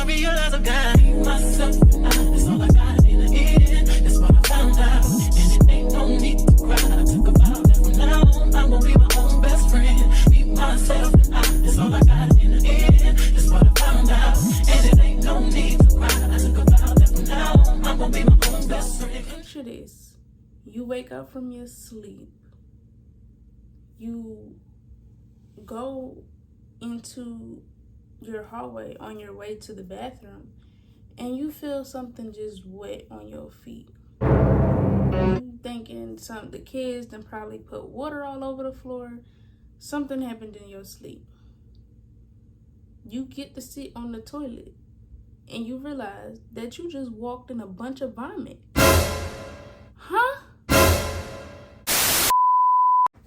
I realize I got myself. That's all I got in the end. That's what I found out. And it ain't no need to cry. I took a vow that from now on, I'm gonna be my own best friend. Be myself. That's all I got in the end. That's what I found out. And it ain't no need to cry. I took a vow that from now on, I'm gonna be my own best friend. Picture this. You wake up from your sleep. You go into your hallway on your way to the bathroom and you feel something just wet on your feet. You thinking the kids then probably put water all over the floor. Something happened in your sleep. You get to sit on the toilet and you realize that you just walked in a bunch of vomit. Huh?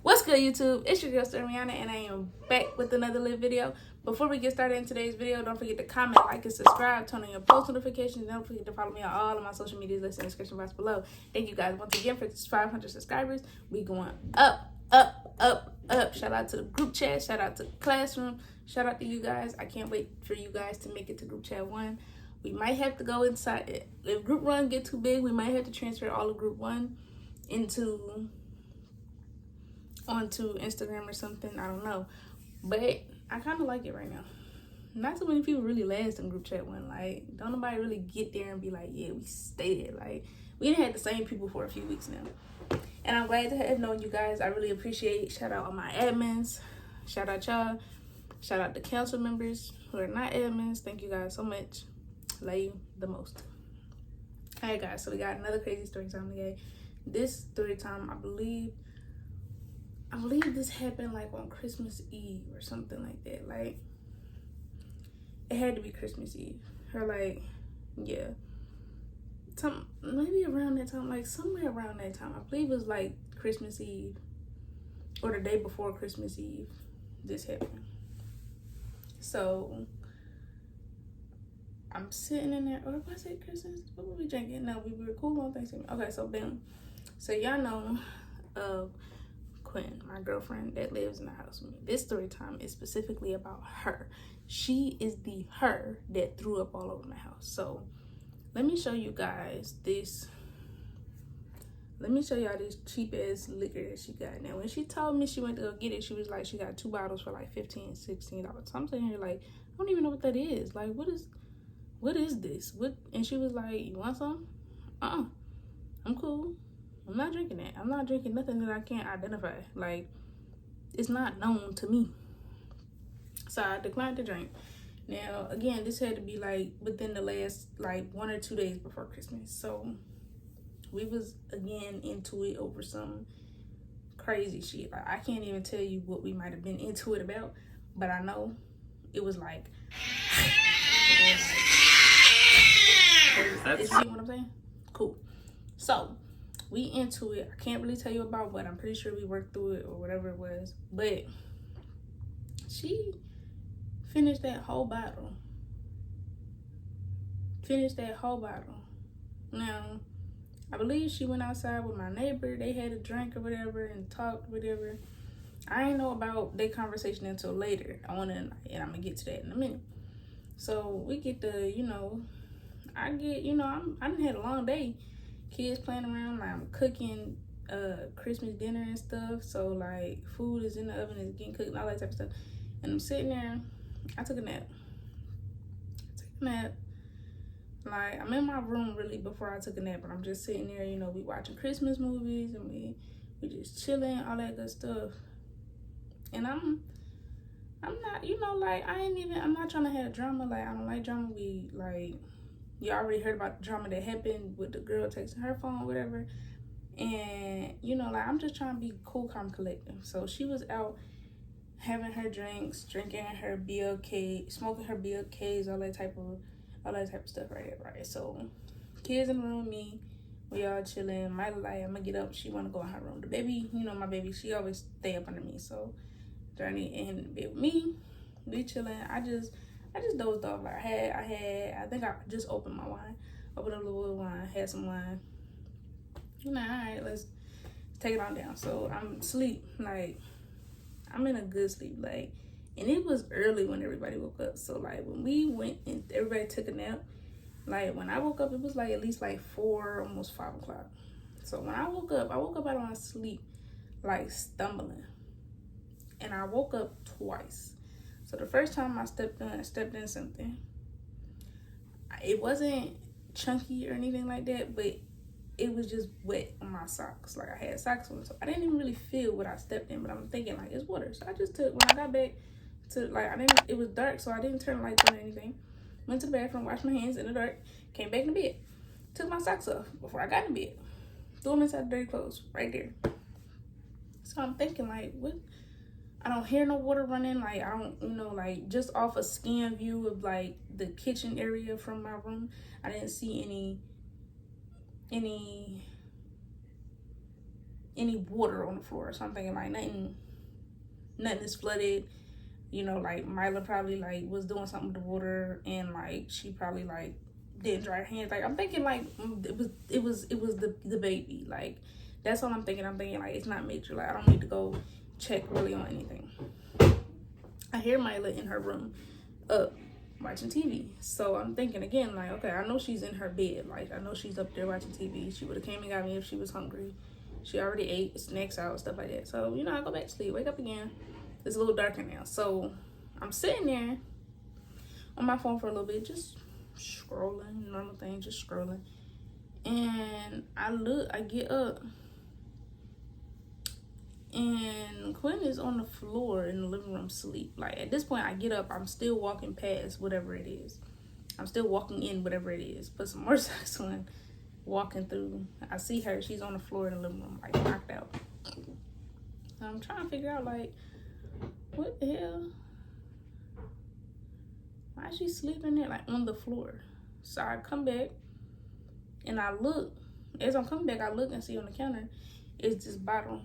What's good, YouTube? It's your girl Stormiana and I am back with another lit video. Before we get started in today's video, don't forget to comment, like, and subscribe, turn on your post notifications. Don't forget to follow me on all of my social medias listed in the description box below. Thank you guys once again for 500 subscribers. We going up, up, up, up. Shout out to the group chat, shout out to the classroom, shout out to you guys. I can't wait for you guys to make it to group chat 1. We might have to go inside it. If group 1 get too big, we might have to transfer all of group 1 onto Instagram or something. I don't know, but I kind of like it right now. Not too many people really last in group chat 1. Like, don't nobody really get there and be like, yeah, we stayed. Like, we done had the same people for a few weeks now, and I'm glad to have known you guys. I really appreciate. Shout out all my admins. Shout out y'all. Shout out the council members who are not admins. Thank you guys so much. Love you the most. Alright guys, so we got another crazy story time today. This story time, I believe this happened like on Christmas Eve or something like that. Like, it had to be Christmas Eve. Or like, yeah, maybe around that time, like somewhere around that time. I believe it was like Christmas Eve or the day before Christmas Eve this happened. So I'm sitting in there, or was it Christmas? What were we drinking? No, we were cool on Thanksgiving. Okay, so boom. So y'all know Quinn, my girlfriend that lives in the house with me. This story time is specifically about her. She is the her that threw up all over my house. So let me show you guys this. Let me show y'all this cheap ass liquor that she got. Now, when she told me she went to go get it, she was like, she got 2 bottles for like $15, $16. So I'm sitting here like, I don't even know what that is. Like, what is this? What? And she was like, you want some? I'm cool. I'm not drinking that. I'm not drinking nothing that I can't identify. Like, it's not known to me. So I declined to drink. Now, again, this had to be like within the last like 1 or 2 days before Christmas. So we was again into it over some crazy shit. Like, I can't even tell you what we might have been into it about, but I know it was like, you see what I'm saying? Cool. So we into it. I can't really tell you about what. I'm pretty sure we worked through it or whatever it was. But she finished that whole bottle. Now, I believe she went outside with my neighbor. They had a drink or whatever and talked whatever. I didn't know about their conversation until later. And I'm gonna get to that in a minute. So we get the, I done had a long day. Kids playing around, like, I'm cooking Christmas dinner and stuff. So like, food is in the oven, it's getting cooked and all that type of stuff. And I'm sitting there. I took a nap. Like, I'm in my room really before I took a nap, and I'm just sitting there, we watching Christmas movies and we just chilling, all that good stuff. And I'm not, like, I'm not trying to have drama. Like, I don't like drama. You already heard about the drama that happened with the girl texting her phone, whatever. And, like, I'm just trying to be cool, calm, collective. So she was out having her drinks, drinking her BLK, smoking her BLKs, all that type of stuff right there, right? So kids in the room, me, we all chilling. My light, I'm gonna get up. She wanna go in her room. The baby, my baby, she always stay up under me. So Journey in the bed with me, we chilling. I just dozed off. Like, I think I just opened my wine. Opened up a little wine, had some wine. All right, let's take it on down. So I'm asleep. Like, I'm in a good sleep. Like, And it was early when everybody woke up. So like when we went and everybody took a nap, like when I woke up, it was like at least like 4, almost 5 o'clock. So when I woke up out of my sleep, like stumbling. And I woke up twice. So the first time I stepped in something, it wasn't chunky or anything like that, but it was just wet on my socks. Like I had socks on, so I didn't even really feel what I stepped in, but I'm thinking like it's water. So I just took, when I got back to, like, it was dark, so I didn't turn the lights on or anything. Went to the bathroom, washed my hands in the dark, came back in the bed, took my socks off before I got in bed, threw them inside the dirty clothes right there. So I'm thinking like, what? I don't hear no water running. Like I don't, you know, like just off a scan view of like the kitchen area from my room, I didn't see any water on the floor. So I'm thinking like nothing is flooded. You know, like Mila probably like was doing something with the water, and like she probably like didn't dry her hands. Like I'm thinking like it was the baby. Like that's what I'm thinking. I'm thinking like it's not major. Like I don't need to go check really on anything. I hear Mila in her room up watching TV. So I'm thinking again, like, okay, I know she's in her bed. Like I know she's up there watching TV. She would have came and got me if she was hungry. She already ate, snacks out, stuff like that. So, you know, I go back to sleep, wake up again. It's a little darker now. So I'm sitting there on my phone for a little bit, just scrolling, normal thing, just scrolling. And I get up, and Quinn is on the floor in the living room asleep. Like at this point I get up, I'm still walking past whatever it is. I'm still walking in whatever it is. Put some more socks on, walking through. I see her, she's on the floor in the living room, like knocked out. I'm trying to figure out like, what the hell? Why is she sleeping there like on the floor? So I come back and I look. As I'm coming back, I look and see on the counter is this bottle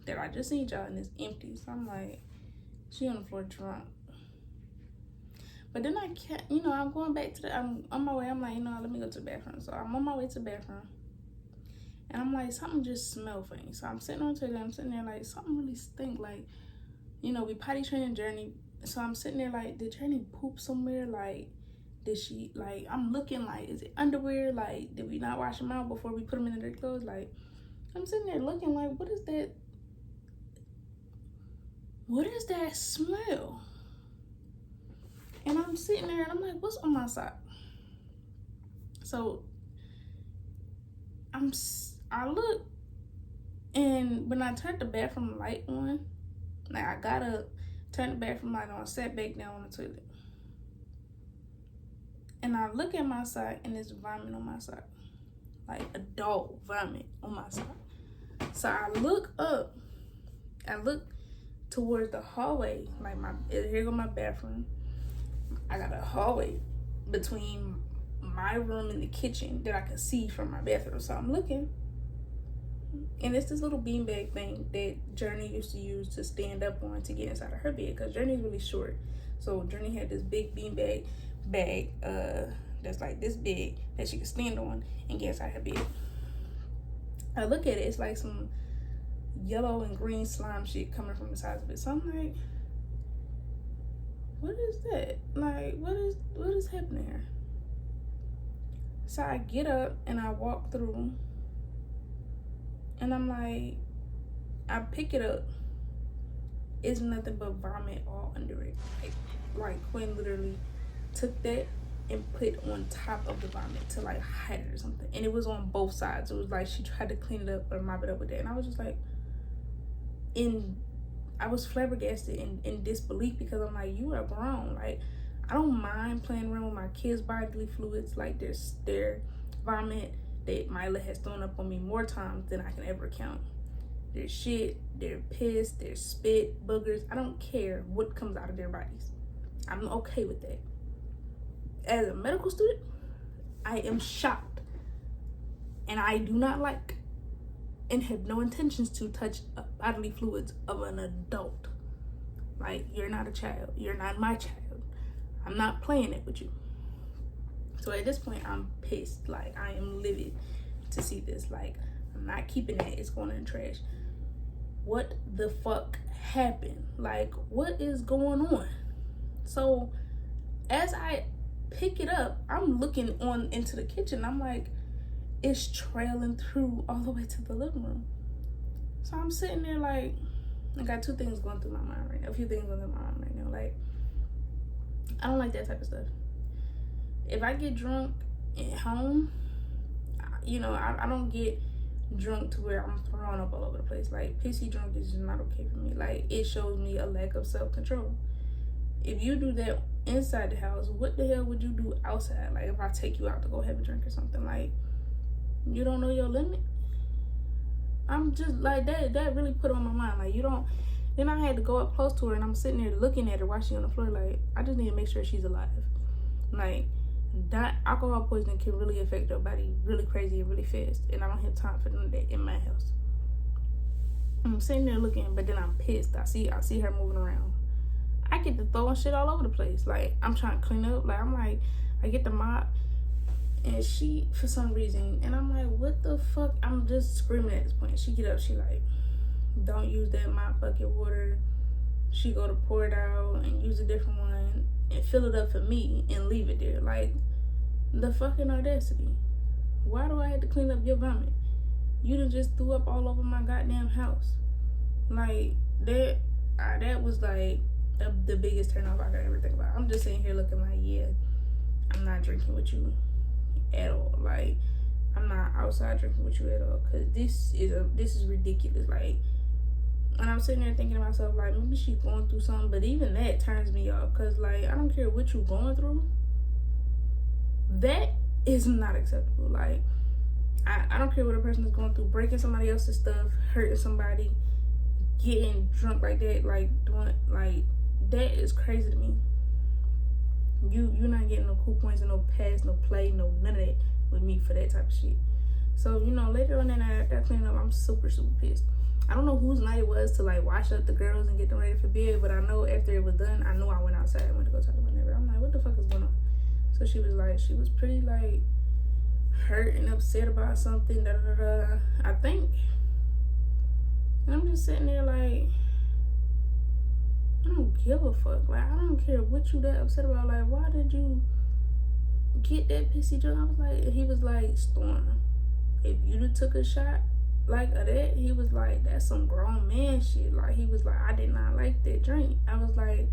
that I just seen y'all, and it's empty. So I'm like, she on the floor drunk. But then I can't, you know, I'm going back to I'm on my way. I'm like, you know, let me go to the bathroom. So I'm on my way to the bathroom. And I'm like, something just smell funny. So I'm sitting on the toilet. I'm sitting there like, something really stink. Like, you know, we potty training Journey. So I'm sitting there like, did Journey poop somewhere? Like, did she, like, I'm looking like, is it underwear? Like, did we not wash them out before we put them in the dirty clothes? Like, I'm sitting there looking like, what is that? What is that smell? And I'm sitting there and I'm like, what's on my sock? So I look, and when I turned the bathroom light on, like I got up, turned the bathroom light on, sat back down on the toilet. And I look at my sock and there's vomit on my sock. Like adult vomit on my sock. So I look up, I look towards the hallway, like here go my bathroom. I got a hallway between my room and the kitchen that I can see from my bathroom. So I'm looking, and it's this little beanbag thing that Journey used to use to stand up on to get inside of her bed, because Journey's really short. So Journey had this big beanbag bag that's like this big that she could stand on and get inside her bed. I look at it, it's like some yellow and green slime shit coming from the sides of it. So I'm like, what is that? Like, what is happening here? So I get up and I walk through, and I'm like, I pick it up. It's nothing but vomit all under it. Like Quinn literally took that and put on top of the vomit to like hide it or something. And it was on both sides. It was like she tried to clean it up or mop it up with that. And I was just like, I was flabbergasted in disbelief, because I'm like, you are grown. Like, I don't mind playing around with my kids' bodily fluids. Like, their vomit that Mila has thrown up on me more times than I can ever count. Their shit, their piss, their spit, boogers. I don't care what comes out of their bodies. I'm okay with that. As a medical student, I am shocked. And I do not like and have no intentions to touch bodily fluids of an adult. Like, you're not a child. You're not my child. I'm not playing it with you. So at this point, I'm pissed. Like, I am livid to see this. Like, I'm not keeping that. It's going in the trash. what the fuck happened? Like, what is going on? So as I pick it up, I'm looking on into the kitchen. I'm like, it's trailing through all the way to the living room. So I'm sitting there like, I got two things going through my mind right now. A few things going through my mind right now. Like, I don't like that type of stuff. If I get drunk at home, you know, I don't get drunk to where I'm throwing up all over the place. Like, pissy drunk is just not okay for me. Like, it shows me a lack of self-control. If you do that inside the house, what the hell would you do outside? Like, if I take you out to go have a drink or something, like, you don't know your limit. I'm just like, that really put on my mind. Like, you don't. Then I had to go up close to her, and I'm sitting there looking at her while she's on the floor. Like, I just need to make sure she's alive. Like, that alcohol poisoning can really affect your body really crazy and really fast, and I don't have time for none of that in my house. I'm sitting there looking, but then I'm pissed. I see her moving around. I get to throwing shit all over the place. Like, I'm trying to clean up. Like, I'm like, I get the mop, and she, for some reason, and I'm like, what the fuck? I'm just screaming at this point. She get up, she like, don't use that mop bucket water. She go to pour it out and use a different one and fill it up for me and leave it there. Like, the fucking audacity. Why do I have to clean up your vomit? You done just threw up all over my goddamn house. Like, that was like the biggest turn off I could ever think about. I'm just sitting here looking like, yeah, I'm not drinking with you at all. Like, I'm not outside drinking with you at all, because this is ridiculous. Like, and I'm sitting there thinking to myself, like, maybe she's going through something, but even that turns me off, because, like, I don't care what you're going through. That is not acceptable. Like, I don't care what a person is going through, breaking somebody else's stuff, hurting somebody, getting drunk like that, like, doing, like, that is crazy to me. You're not getting no cool points and no pass, no play, no none of that with me for that type of shit. So, you know, later on that night after I cleaned up, I'm super, super pissed. I don't know whose night it was to, like, wash up the girls and get them ready for bed, but I know after it was done, I know I went outside and went to go talk to my neighbor. I'm like, what the fuck is going on? So she was like, she was pretty, like, hurt and upset about something, da da da, I think. And I'm just sitting there like, I don't give a fuck. Like, I don't care what you that upset about. Like, why did you get that pissy drunk? I was like, he was like, Storm, if you done took a shot like that, he was like, that's some grown man shit. Like, he was like, I did not like that drink. I was like,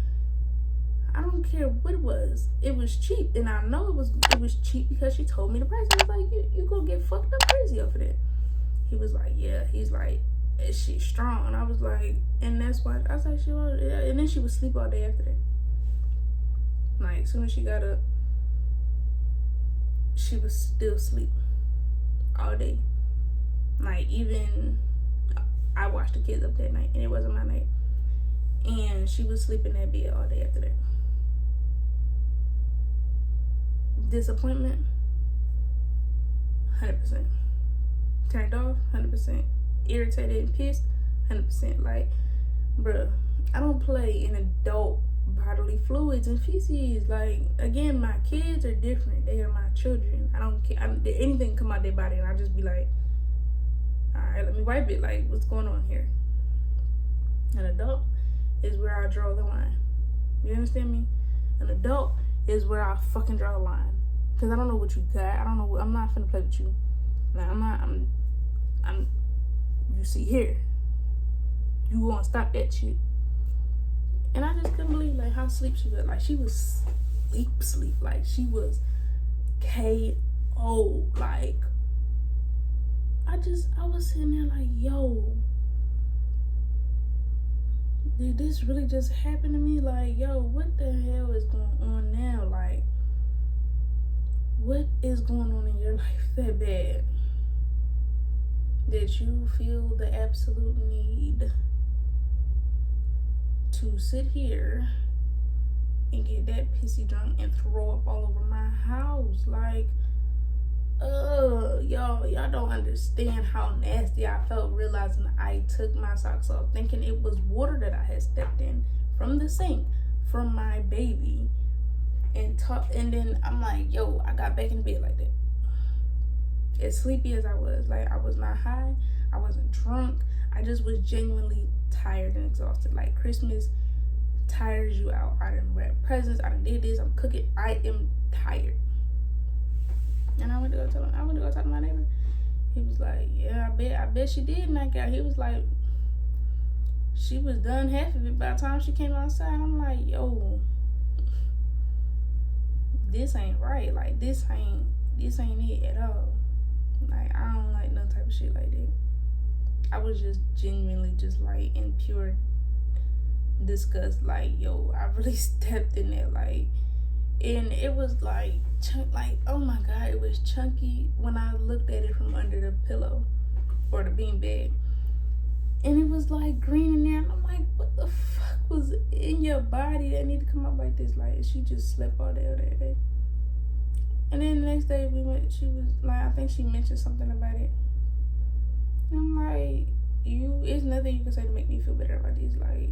I don't care what it was. It was cheap, and I know it was cheap because she told me the price. I was like, you gonna get fucked up crazy over that. He was like, yeah. He's like, that shit strong. And I was like, and that's why I was like, she was, and then she would sleep all day after that. Like, as soon as she got up, she was still asleep all day. Like, even I watched the kids up that night, and it wasn't my night, and she was sleeping in that bed all day after that. Disappointment, 100%. Turned off, 100%. Irritated and pissed, 100%. Like, bruh, I don't play in adult bodily fluids and feces. Like, again, my kids are different. They are my children. I don't care. Anything come out their body, and I just be like, all right, let me wipe it. Like, what's going on here? An adult is where I draw the line. You understand me? An adult is where I fucking draw the line. Because I don't know what you got. I don't know. I'm not finna play with you. Like, I'm you see here. You gonna stop that shit. And I just couldn't believe, like, how sleep she was. Like, she was sleep. Like, she was KO. Like, I was sitting there like, yo, did this really just happen to me? Like, yo, what the hell is going on now? Like, what is going on in your life that bad that you feel the absolute need to sit here and get that pissy drunk and throw up all over my house? Like, y'all don't understand how nasty I felt realizing I took my socks off, thinking it was water that I had stepped in from the sink from my baby, and then I'm like, yo, I got back in bed like that. As sleepy as I was, like, I was not high, I wasn't drunk. I just was genuinely tired and exhausted. Like, Christmas tires you out. I done wrapped presents. I done did this. I'm cooking. I am tired. And I went to go talk to my neighbor. He was like, yeah, I bet she did knock out. He was like, she was done half of it by the time she came outside. I'm like, yo, this ain't right. Like, this ain't it at all. Like, I don't like no type of shit like that. I was just genuinely just like in pure disgust. Like, yo, I really stepped in there. Like, and it was like, oh my God, it was chunky when I looked at it from under the pillow or the beanbag. And it was like green in there. And I'm like, what the fuck was in your body that need to come up like this? Like, she just slept all day that day. And then the next day we went, she was like, I think she mentioned something about it. And I'm like, it's nothing you can say to make me feel better about this. Like,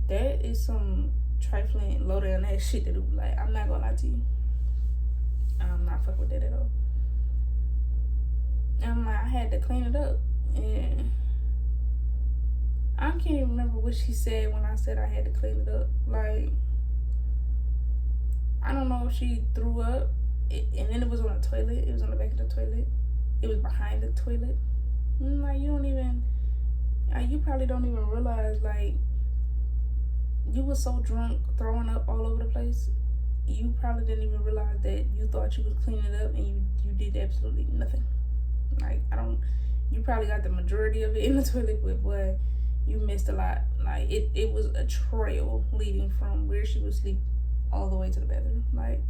that is some trifling, low down ass shit to do. Like, I'm not gonna lie to you. I'm not fucking with that at all. And I'm like, I had to clean it up. And I can't even remember what she said when I said I had to clean it up. Like, I don't know if she threw up. And then it was on the toilet. It was on the back of the toilet. It was behind the toilet. And like, you probably don't even realize, like, you were so drunk, throwing up all over the place. You probably didn't even realize that you thought you was cleaning it up and you did absolutely nothing. Like, you probably got the majority of it in the toilet, but boy, you missed a lot. Like, it was a trail leading from where she was asleep all the way to the bathroom. Like,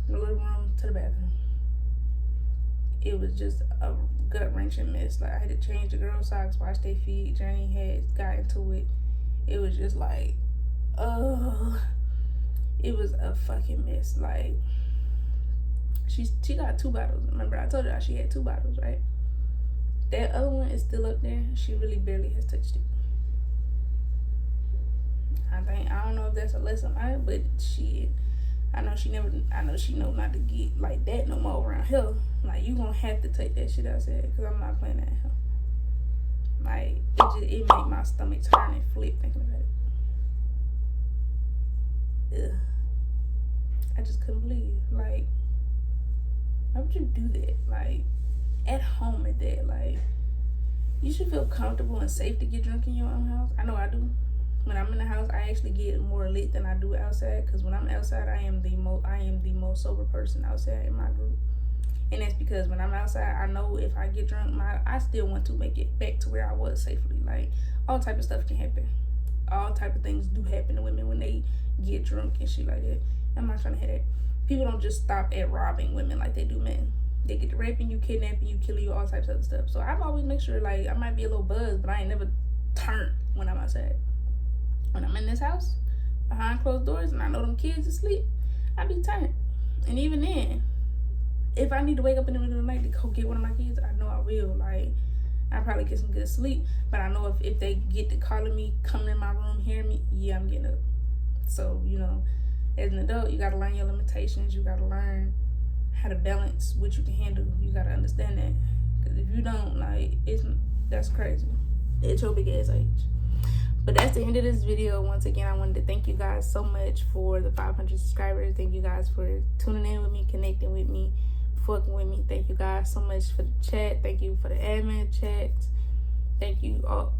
the living room to the bathroom. It was just a gut-wrenching mess. Like, I had to change the girls' socks, wash their feet. Journey had got into it. It was just like, it was a fucking mess. Like, she got 2 bottles. Remember, I told you she had 2 bottles, right? That other one is still up there. She really barely has touched it. I don't know if that's a lesson on it, but I know she know not to get like that no more around here. Like, you gonna have to take that shit outside, because I'm not playing that at home. Like, it made my stomach turn and flip thinking about it. Ugh. I just couldn't believe, like, why would you do that? Like, at home at that. Like, you should feel comfortable and safe to get drunk in your own house. I know I do. When I'm in the house, I actually get more lit than I do outside, because when I'm outside, I am the most sober person outside in my group. And that's because when I'm outside, I know if I get drunk, I still want to make it back to where I was safely. Like, all type of stuff can happen. All type of things do happen to women when they get drunk and shit like that. I'm not trying to hear that. People don't just stop at robbing women like they do men. They get to raping you, kidnapping you, killing you, all types of other stuff. So I've always make sure, like, I might be a little buzzed, but I ain't never turned when I'm outside. When I'm in this house, behind closed doors, and I know them kids asleep, I be turned. And even then, if I need to wake up in the middle of the night to go get one of my kids, I know I will. Like, I probably get some good sleep, but I know if they get to calling me, coming in my room, hearing me, yeah, I'm getting up. So, you know, as an adult, you gotta learn your limitations. You gotta learn how to balance what you can handle. You gotta understand that, because if you don't, like, that's crazy at your big ass age. But that's the end of this video. Once again, I wanted to thank you guys so much for the 500 subscribers. Thank you guys for tuning in with me, connecting with me, fucking with me. Thank you guys so much for the chat. Thank you for the admin chats. Thank you all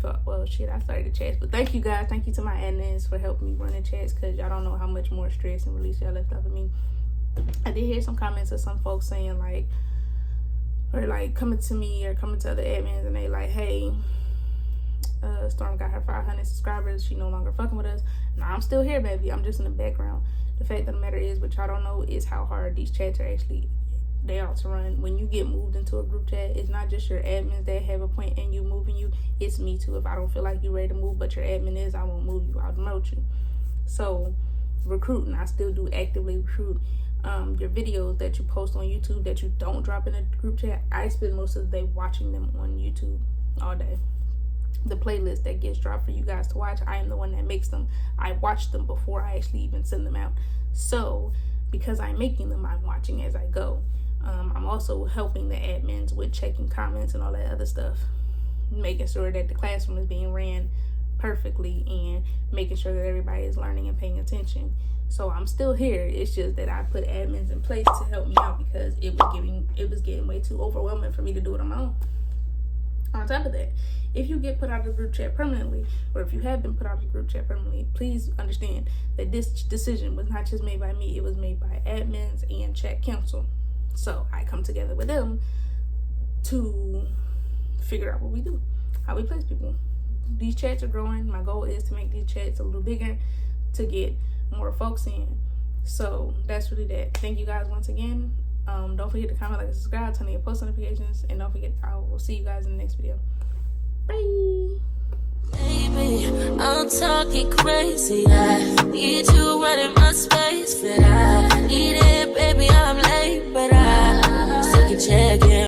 for, well, shit, I started the chats. But thank you guys. Thank you to my admins for helping me run the chats, because y'all don't know how much more stress and release y'all left off of me. I did hear some comments of some folks saying, like, or like coming to me or coming to other admins, and they like, hey, Storm got her 500 subscribers. She no longer fucking with us. Nah, I'm still here, baby. I'm just in the background. The fact of the matter is, what y'all don't know is how hard these chats are actually, they are to run. When you get moved into a group chat, it's not just your admins that have a point in you moving you. It's me too. If I don't feel like you're ready to move, but your admin is, I won't move you. I'll demote you. So, recruiting, I still do actively recruit. Your videos that you post on YouTube that you don't drop in a group chat, I spend most of the day watching them on YouTube all day. The playlist that gets dropped for you guys to watch, I am the one that makes them. I watch them before I actually even send them out. So because I'm making them, I'm watching as I go. I'm also helping the admins with checking comments and all that other stuff, making sure that the classroom is being ran perfectly and making sure that everybody is learning and paying attention. So I'm still here. It's just that I put admins in place to help me out because it was getting way too overwhelming for me to do it on my own. On top of that, if you get put out of the group chat permanently, or if you have been put out of the group chat permanently, please understand that this decision was not just made by me, it was made by admins and chat council. So I come together with them to figure out what we do, how we place people. These chats are growing. My goal is to make these chats a little bigger to get more folks in. So that's really that. Thank you guys once again. Don't forget to comment, like, and subscribe, turn on your post notifications, and don't forget, I will see you guys in the next video. Bye. Baby, I'm talking crazy. I need you running my space, but I need it, baby. I'm late, but I still can check it.